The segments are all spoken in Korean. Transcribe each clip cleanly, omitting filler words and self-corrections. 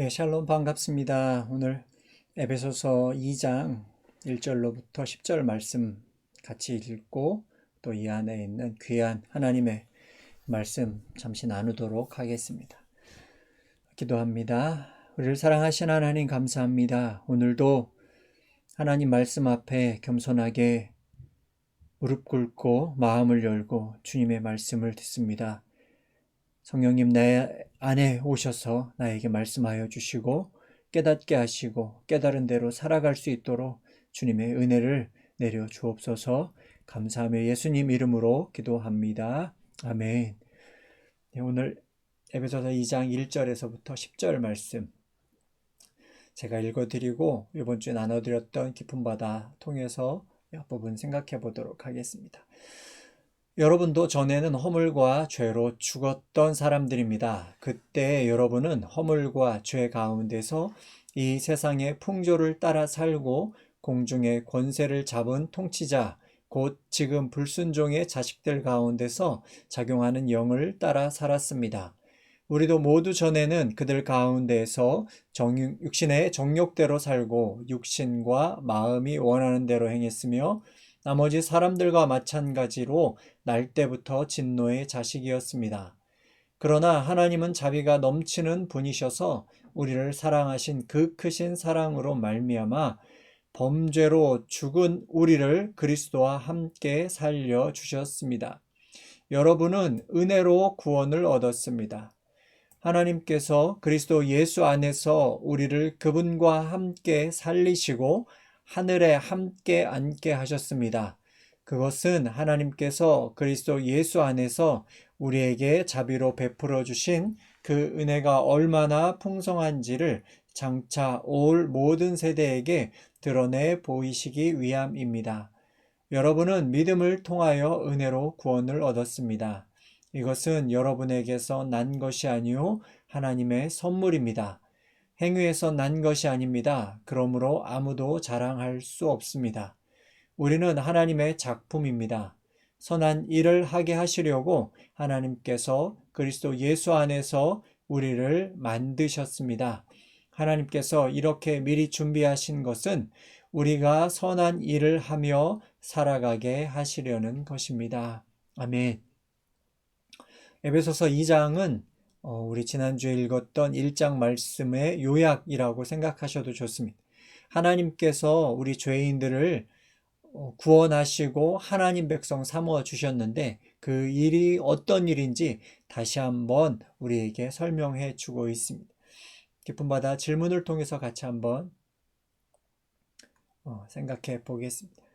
네, 샬롬 반갑습니다. 오늘 에베소서 2장 1절로부터 10절 말씀 같이 읽고 또 이 안에 있는 귀한 하나님의 말씀 잠시 나누도록 하겠습니다. 기도합니다. 우리를 사랑하신 하나님 감사합니다. 오늘도 하나님 말씀 앞에 겸손하게 무릎 꿇고 마음을 열고 주님의 말씀을 듣습니다. 성령님 내 안에 오셔서 나에게 말씀하여 주시고 깨닫게 하시고 깨달은 대로 살아갈 수 있도록 주님의 은혜를 내려 주옵소서. 감사하며 예수님 이름으로 기도합니다. 아멘. 네, 오늘 에베소서 2장 1절에서부터 10절 말씀 제가 읽어드리고 이번 주에 나눠드렸던 깊은 바다 통해서 앞부분 생각해 보도록 하겠습니다. 여러분도 전에는 허물과 죄로 죽었던 사람들입니다. 그때 여러분은 허물과 죄 가운데서 이 세상의 풍조를 따라 살고 공중의 권세를 잡은 통치자, 곧 지금 불순종의 자식들 가운데서 작용하는 영을 따라 살았습니다. 우리도 모두 전에는 그들 가운데서 육신의 정욕대로 살고 육신과 마음이 원하는 대로 행했으며 나머지 사람들과 마찬가지로 날 때부터 진노의 자식이었습니다. 그러나 하나님은 자비가 넘치는 분이셔서 우리를 사랑하신 그 크신 사랑으로 말미암아 범죄로 죽은 우리를 그리스도와 함께 살려주셨습니다. 여러분은 은혜로 구원을 얻었습니다. 하나님께서 그리스도 예수 안에서 우리를 그분과 함께 살리시고 하늘에 함께 앉게 하셨습니다. 그것은 하나님께서 그리스도 예수 안에서 우리에게 자비로 베풀어 주신 그 은혜가 얼마나 풍성한지를 장차 올 모든 세대에게 드러내 보이시기 위함입니다. 여러분은 믿음을 통하여 은혜로 구원을 얻었습니다. 이것은 여러분에게서 난 것이 아니요 하나님의 선물입니다. 행위에서 난 것이 아닙니다. 그러므로 아무도 자랑할 수 없습니다. 우리는 하나님의 작품입니다. 선한 일을 하게 하시려고 하나님께서 그리스도 예수 안에서 우리를 만드셨습니다. 하나님께서 이렇게 미리 준비하신 것은 우리가 선한 일을 하며 살아가게 하시려는 것입니다. 아멘. 에베소서 2장은 우리 지난주에 읽었던 1장 말씀의 요약이라고 생각하셔도 좋습니다. 하나님께서 우리 죄인들을 구원하시고 하나님 백성 삼아 주셨는데 그 일이 어떤 일인지 다시 한번 우리에게 설명해 주고 있습니다. 깊은 바다 질문을 통해서 같이 한번 생각해 보겠습니다.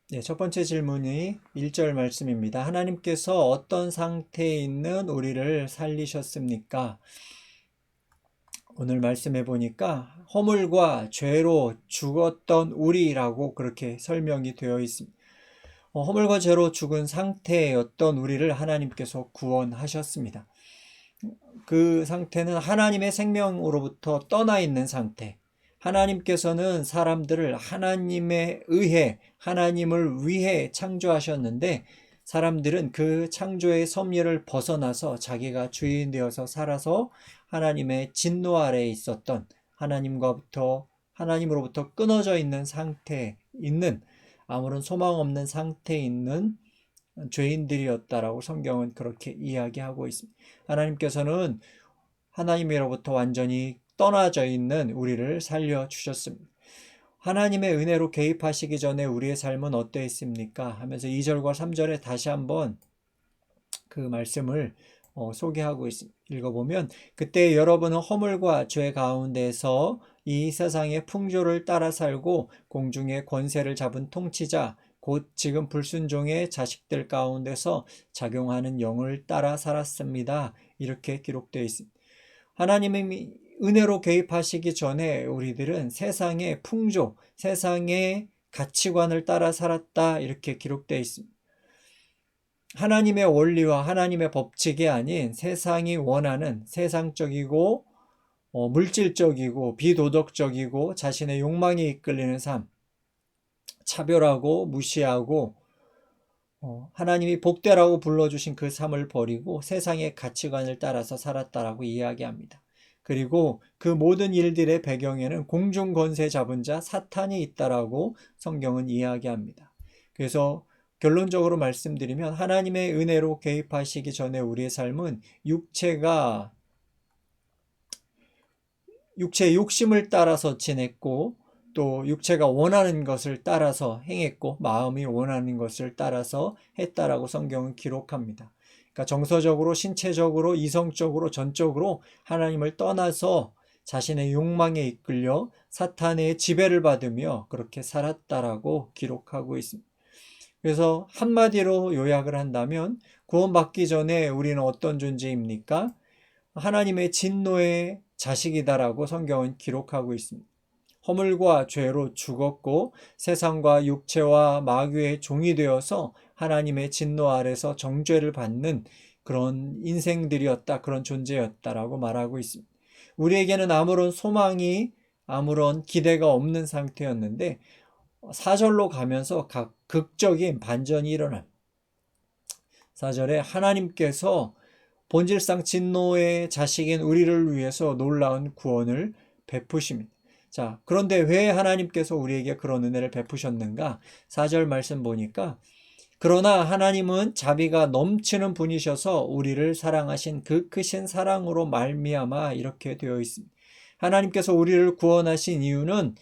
네, 첫 번째 질문이 1절 말씀입니다. 하나님께서 어떤 상태에 있는 우리를 살리셨습니까? 오늘 말씀해 보니까 허물과 죄로 죽었던 우리라고 그렇게 설명이 되어 있습니다. 허물과 죄로 죽은 상태였던 우리를 하나님께서 구원하셨습니다. 그 상태는 하나님의 생명으로부터 떠나 있는 상태. 하나님께서는 사람들을 하나님에 의해, 하나님을 위해 창조하셨는데 사람들은 그 창조의 섭리를 벗어나서 자기가 주인 되어서 살아서 하나님의 진노 아래에 있었던 하나님으로부터 끊어져 있는 상태에 있는 아무런 소망 없는 상태에 있는 죄인들이었다라고 성경은 그렇게 이야기하고 있습니다. 하나님께서는 하나님으로부터 완전히 떠나져 있는 우리를 살려주셨습니다. 하나님의 은혜로 개입하시기 전에 우리의 삶은 어떠했습니까? 하면서 2절과 3절에 다시 한번 그 말씀을 소개하고 있습니다. 읽어보면 그때 여러분은 허물과 죄 가운데서 이 세상의 풍조를 따라 살고 공중의 권세를 잡은 통치자 곧 지금 불순종의 자식들 가운데서 작용하는 영을 따라 살았습니다. 이렇게 기록되어 있습니다. 하나님이 은혜로 개입하시기 전에 우리들은 세상의 풍조, 세상의 가치관을 따라 살았다 이렇게 기록되어 있습니다. 하나님의 원리와 하나님의 법칙이 아닌 세상이 원하는 세상적이고 물질적이고 비도덕적이고 자신의 욕망에 이끌리는 삶, 차별하고 무시하고 하나님이 복되라고 불러주신 그 삶을 버리고 세상의 가치관을 따라서 살았다라고 이야기합니다. 그리고 그 모든 일들의 배경에는 공중 권세 잡은 자 사탄이 있다라고 성경은 이야기합니다. 그래서 결론적으로 말씀드리면 하나님의 은혜로 개입하시기 전에 우리의 삶은 육체의 욕심을 따라서 지냈고 또 육체가 원하는 것을 따라서 행했고 마음이 원하는 것을 따라서 했다라고 성경은 기록합니다. 그러니까 정서적으로, 신체적으로, 이성적으로, 전적으로 하나님을 떠나서 자신의 욕망에 이끌려 사탄의 지배를 받으며 그렇게 살았다라고 기록하고 있습니다. 그래서 한마디로 요약을 한다면 구원받기 전에 우리는 어떤 존재입니까? 하나님의 진노의 자식이다라고 성경은 기록하고 있습니다. 허물과 죄로 죽었고 세상과 육체와 마귀의 종이 되어서 하나님의 진노 아래서 정죄를 받는 그런 인생들이었다, 그런 존재였다라고 말하고 있습니다. 우리에게는 아무런 소망이, 아무런 기대가 없는 상태였는데 4절로 가면서 극적인 반전이 일어납니다. 4절에 하나님께서 본질상 진노의 자식인 우리를 위해서 놀라운 구원을 베푸십니다. 자, 그런데 왜 하나님께서 우리에게 그런 은혜를 베푸셨는가? 4절 말씀 보니까 그러나 하나님은 자비가 넘치는 분이셔서 우리를 사랑하신 그 크신 사랑으로 말미암아 이렇게 되어 있습니다. 하나님께서 우리를 구원하신 이유는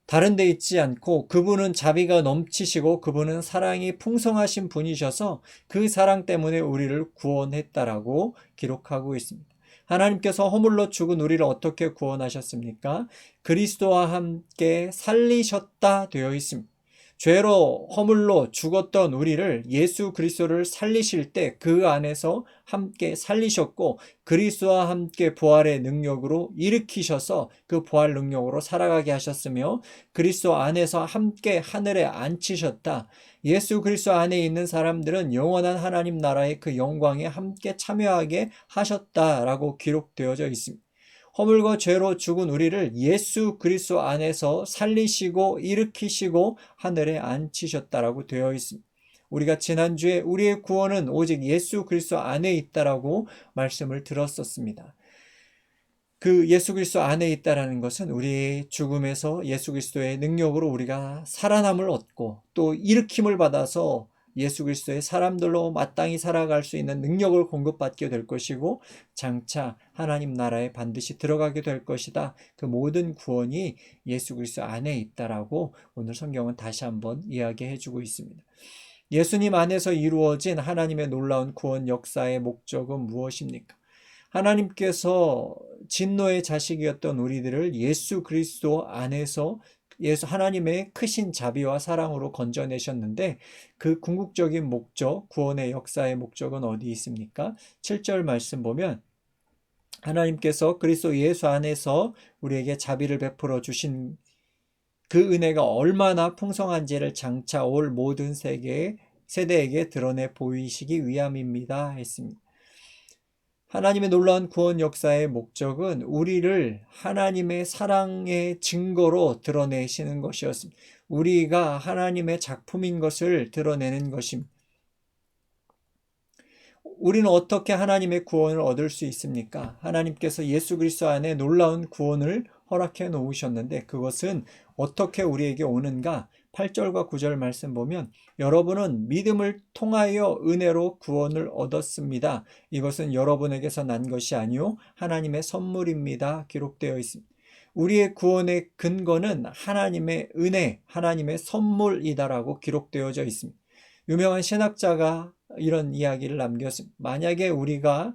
다른 데 있지 않고 그분은 자비가 넘치시고 그분은 사랑이 풍성하신 분이셔서 그 사랑 때문에 우리를 구원했다라고 기록하고 있습니다. 하나님께서 허물로 죽은 우리를 어떻게 구원하셨습니까? 그리스도와 함께 살리셨다 되어 있습니다. 죄로 허물로 죽었던 우리를 예수 그리스도를 살리실 때 그 안에서 함께 살리셨고 그리스도와 함께 부활의 능력으로 일으키셔서 그 부활 능력으로 살아가게 하셨으며 그리스도 안에서 함께 하늘에 앉히셨다. 예수 그리스도 안에 있는 사람들은 영원한 하나님 나라의 그 영광에 함께 참여하게 하셨다라고 기록되어져 있습니다. 허물과 죄로 죽은 우리를 예수 그리스도 안에서 살리시고 일으키시고 하늘에 앉히셨다라고 되어 있습니다. 우리가 지난주에 우리의 구원은 오직 예수 그리스도 안에 있다라고 말씀을 들었었습니다. 그 예수 그리스도 안에 있다라는 것은 우리의 죽음에서 예수 그리스도의 능력으로 우리가 살아남을 얻고 또 일으킴을 받아서 예수 그리스도의 사람들로 마땅히 살아갈 수 있는 능력을 공급받게 될 것이고 장차 하나님 나라에 반드시 들어가게 될 것이다. 그 모든 구원이 예수 그리스도 안에 있다라고 오늘 성경은 다시 한번 이야기해 주고 있습니다. 예수님 안에서 이루어진 하나님의 놀라운 구원 역사의 목적은 무엇입니까? 하나님께서 진노의 자식이었던 우리들을 예수 그리스도 안에서 하나님의 크신 자비와 사랑으로 건져내셨는데 그 궁극적인 목적, 구원의 역사의 목적은 어디 있습니까? 7절 말씀 보면 하나님께서 그리스도 예수 안에서 우리에게 자비를 베풀어 주신 그 은혜가 얼마나 풍성한지를 장차 올 모든 세대에게 드러내 보이시기 위함입니다 했습니다. 하나님의 놀라운 구원 역사의 목적은 우리를 하나님의 사랑의 증거로 드러내시는 것이었습니다. 우리가 하나님의 작품인 것을 드러내는 것입니다. 우리는 어떻게 하나님의 구원을 얻을 수 있습니까? 하나님께서 예수 그리스도 안에 놀라운 구원을 허락해 놓으셨는데 그것은 어떻게 우리에게 오는가? 8절과 9절 말씀 보면 여러분은 믿음을 통하여 은혜로 구원을 얻었습니다. 이것은 여러분에게서 난 것이 아니요 하나님의 선물입니다. 기록되어 있습니다. 우리의 구원의 근거는 하나님의 은혜, 하나님의 선물이다라고 기록되어져 있습니다. 유명한 신학자가 이런 이야기를 남겼습니다. 만약에 우리가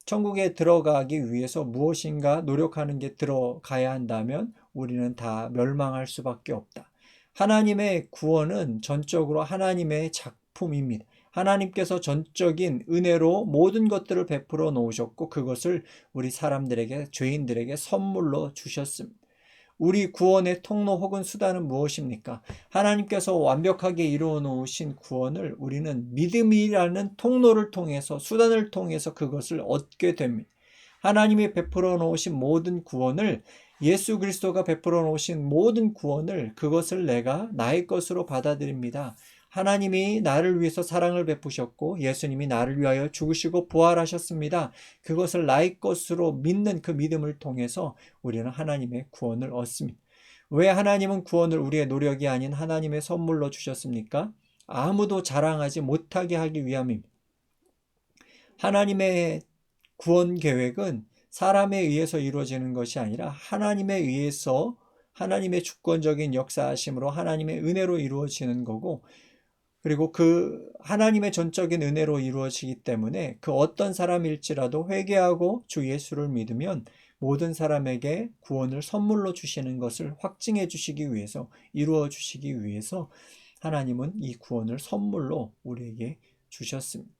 천국에 들어가기 위해서 무엇인가 노력하는 게 들어가야 한다면 우리는 다 멸망할 수밖에 없다. 하나님의 구원은 전적으로 하나님의 작품입니다. 하나님께서 전적인 은혜로 모든 것들을 베풀어 놓으셨고 그것을 우리 사람들에게, 죄인들에게 선물로 주셨습니다. 우리 구원의 통로 혹은 수단은 무엇입니까? 하나님께서 완벽하게 이루어 놓으신 구원을 우리는 믿음이라는 통로를 통해서, 수단을 통해서 그것을 얻게 됩니다. 하나님이 베풀어 놓으신 모든 구원을, 예수 그리스도가 베풀어 놓으신 모든 구원을, 그것을 내가 나의 것으로 받아들입니다. 하나님이 나를 위해서 사랑을 베푸셨고 예수님이 나를 위하여 죽으시고 부활하셨습니다. 그것을 나의 것으로 믿는 그 믿음을 통해서 우리는 하나님의 구원을 얻습니다. 왜 하나님은 구원을 우리의 노력이 아닌 하나님의 선물로 주셨습니까? 아무도 자랑하지 못하게 하기 위함입니다. 하나님의 구원 계획은 사람에 의해서 이루어지는 것이 아니라 하나님에 의해서, 하나님의 주권적인 역사하심으로 하나님의 은혜로 이루어지는 거고, 그리고 그 하나님의 전적인 은혜로 이루어지기 때문에 그 어떤 사람일지라도 회개하고 주 예수를 믿으면 모든 사람에게 구원을 선물로 주시는 것을 확증해 주시기 위해서, 이루어 주시기 위해서 하나님은 이 구원을 선물로 우리에게 주셨습니다.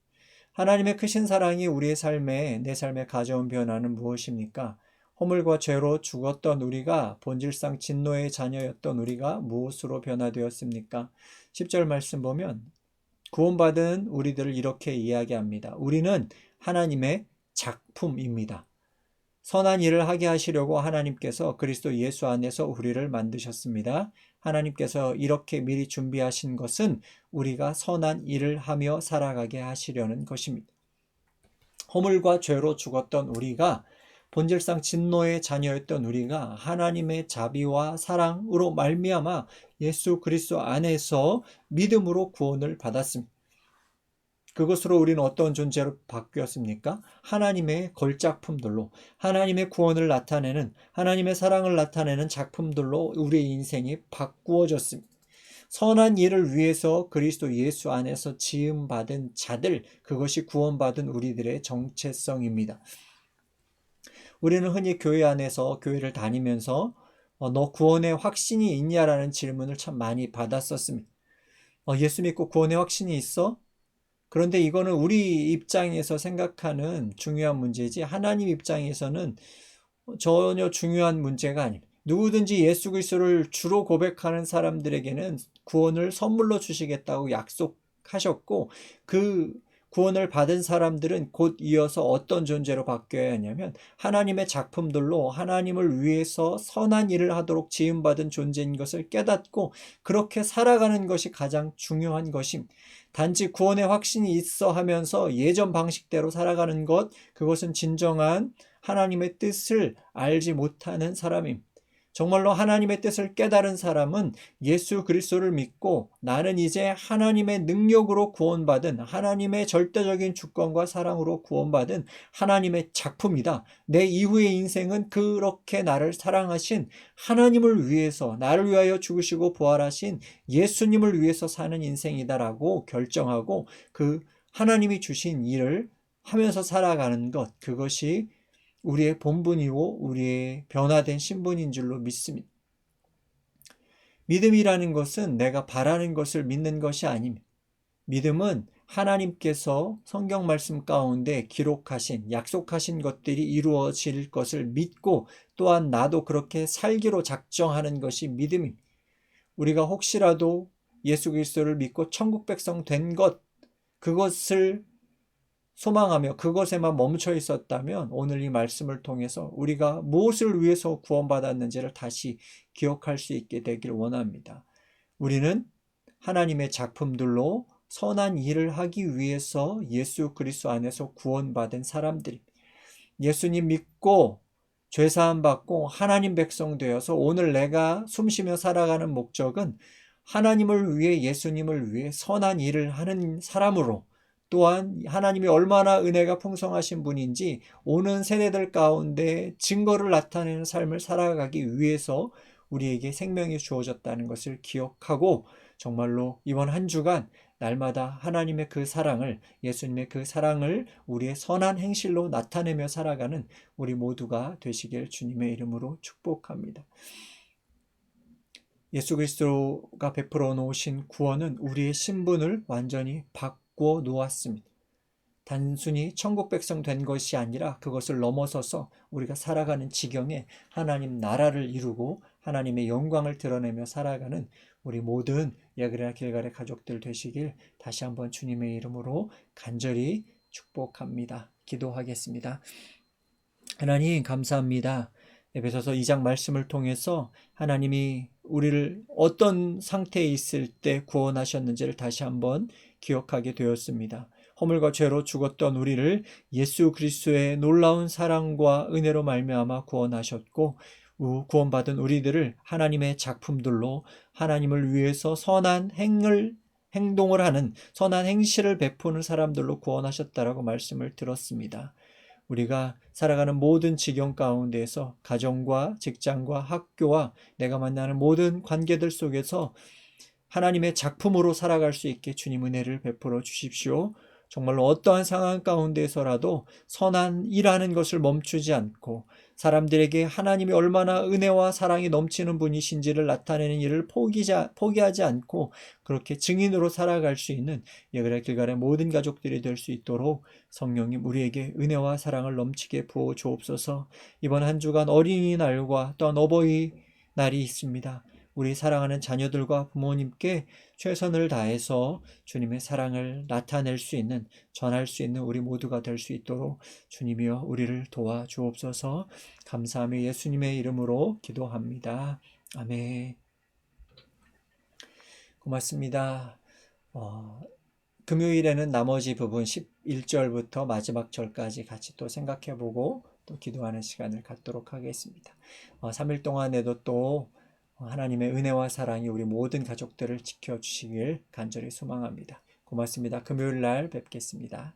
하나님의 크신 사랑이 우리의 삶에, 내 삶에 가져온 변화는 무엇입니까? 허물과 죄로 죽었던 우리가, 본질상 진노의 자녀였던 우리가 무엇으로 변화되었습니까? 10절 말씀 보면 구원받은 우리들을 이렇게 이야기합니다. 우리는 하나님의 작품입니다. 선한 일을 하게 하시려고 하나님께서 그리스도 예수 안에서 우리를 만드셨습니다. 하나님께서 이렇게 미리 준비하신 것은 우리가 선한 일을 하며 살아가게 하시려는 것입니다. 허물과 죄로 죽었던 우리가, 본질상 진노의 자녀였던 우리가 하나님의 자비와 사랑으로 말미암아 예수 그리스도 안에서 믿음으로 구원을 받았습니다. 그것으로 우리는 어떤 존재로 바뀌었습니까? 하나님의 걸작품들로, 하나님의 구원을 나타내는, 하나님의 사랑을 나타내는 작품들로 우리의 인생이 바꾸어졌습니다. 선한 일을 위해서 그리스도 예수 안에서 지음받은 자들, 그것이 구원받은 우리들의 정체성입니다. 우리는 흔히 교회 안에서, 교회를 다니면서 너 구원의 확신이 있냐라는 질문을 참 많이 받았었습니다. 예수 믿고 구원의 확신이 있어? 그런데 이거는 우리 입장에서 생각하는 중요한 문제지 하나님 입장에서는 전혀 중요한 문제가 아닙니다. 누구든지 예수 그리스도를 주로 고백하는 사람들에게는 구원을 선물로 주시겠다고 약속하셨고, 그 구원을 받은 사람들은 곧 이어서 어떤 존재로 바뀌어야 하냐면 하나님의 작품들로 하나님을 위해서 선한 일을 하도록 지음받은 존재인 것을 깨닫고 그렇게 살아가는 것이 가장 중요한 것입니다. 단지 구원의 확신이 있어 하면서 예전 방식대로 살아가는 것, 그것은 진정한 하나님의 뜻을 알지 못하는 사람입니다. 정말로 하나님의 뜻을 깨달은 사람은 예수 그리스도를 믿고 나는 이제 하나님의 능력으로 구원받은, 하나님의 절대적인 주권과 사랑으로 구원받은 하나님의 작품이다. 내 이후의 인생은 그렇게 나를 사랑하신 하나님을 위해서, 나를 위하여 죽으시고 부활하신 예수님을 위해서 사는 인생이다라고 결정하고 그 하나님이 주신 일을 하면서 살아가는 것, 그것이 우리의 본분이고 우리의 변화된 신분인 줄로 믿습니다. 믿음이라는 것은 내가 바라는 것을 믿는 것이 아닙니다. 믿음은 하나님께서 성경 말씀 가운데 기록하신, 약속하신 것들이 이루어질 것을 믿고 또한 나도 그렇게 살기로 작정하는 것이 믿음입니다. 우리가 혹시라도 예수 그리스도를 믿고 천국 백성 된 것, 그것을 소망하며 그것에만 멈춰 있었다면 오늘 이 말씀을 통해서 우리가 무엇을 위해서 구원받았는지를 다시 기억할 수 있게 되길 원합니다. 우리는 하나님의 작품들로 선한 일을 하기 위해서 예수 그리스도 안에서 구원받은 사람들입니다. 예수님 믿고 죄사함 받고 하나님 백성 되어서 오늘 내가 숨쉬며 살아가는 목적은 하나님을 위해, 예수님을 위해 선한 일을 하는 사람으로, 또한 하나님이 얼마나 은혜가 풍성하신 분인지 오는 세대들 가운데 증거를 나타내는 삶을 살아가기 위해서 우리에게 생명이 주어졌다는 것을 기억하고 정말로 이번 한 주간 날마다 하나님의 그 사랑을, 예수님의 그 사랑을 우리의 선한 행실로 나타내며 살아가는 우리 모두가 되시길 주님의 이름으로 축복합니다. 예수 그리스도가 베풀어 놓으신 구원은 우리의 신분을 완전히 바꾸어 놓았습니다. 단순히 천국 백성 된 것이 아니라 그것을 넘어서서 우리가 살아가는 지경에 하나님 나라를 이루고 하나님의 영광을 드러내며 살아가는 우리 모든 야그레나 길갈의 가족들 되시길 다시 한번 주님의 이름으로 간절히 축복합니다. 기도하겠습니다. 하나님 감사합니다. 에베소서 2장 말씀을 통해서 하나님이 우리를 어떤 상태에 있을 때 구원하셨는지를 다시 한번 기억하게 되었습니다. 허물과 죄로 죽었던 우리를 예수 그리스도의 놀라운 사랑과 은혜로 말미암아 구원하셨고 구원받은 우리들을 하나님의 작품들로 하나님을 위해서 행동을 하는 선한 행실을 베푸는 사람들로 구원하셨다라고 말씀을 들었습니다. 우리가 살아가는 모든 지경 가운데에서 가정과 직장과 학교와 내가 만나는 모든 관계들 속에서 하나님의 작품으로 살아갈 수 있게 주님 은혜를 베풀어 주십시오. 정말로 어떠한 상황 가운데서라도 선한 일하는 것을 멈추지 않고 사람들에게 하나님이 얼마나 은혜와 사랑이 넘치는 분이신지를 나타내는 일을 포기하지 않고 그렇게 증인으로 살아갈 수 있는 예그레 길갈의 모든 가족들이 될 수 있도록 성령님 우리에게 은혜와 사랑을 넘치게 부어 주옵소서. 이번 한 주간 어린이날과 또한 어버이날이 있습니다. 우리 사랑하는 자녀들과 부모님께 최선을 다해서 주님의 사랑을 나타낼 수 있는, 전할 수 있는 우리 모두가 될 수 있도록 주님이여 우리를 도와주옵소서. 감사하며 예수님의 이름으로 기도합니다. 아멘. 고맙습니다. 금요일에는 나머지 부분 11절부터 마지막 절까지 같이 또 생각해보고 또 기도하는 시간을 갖도록 하겠습니다. 3일 동안에도 또 하나님의 은혜와 사랑이 우리 모든 가족들을 지켜주시길 간절히 소망합니다. 고맙습니다. 금요일 날 뵙겠습니다.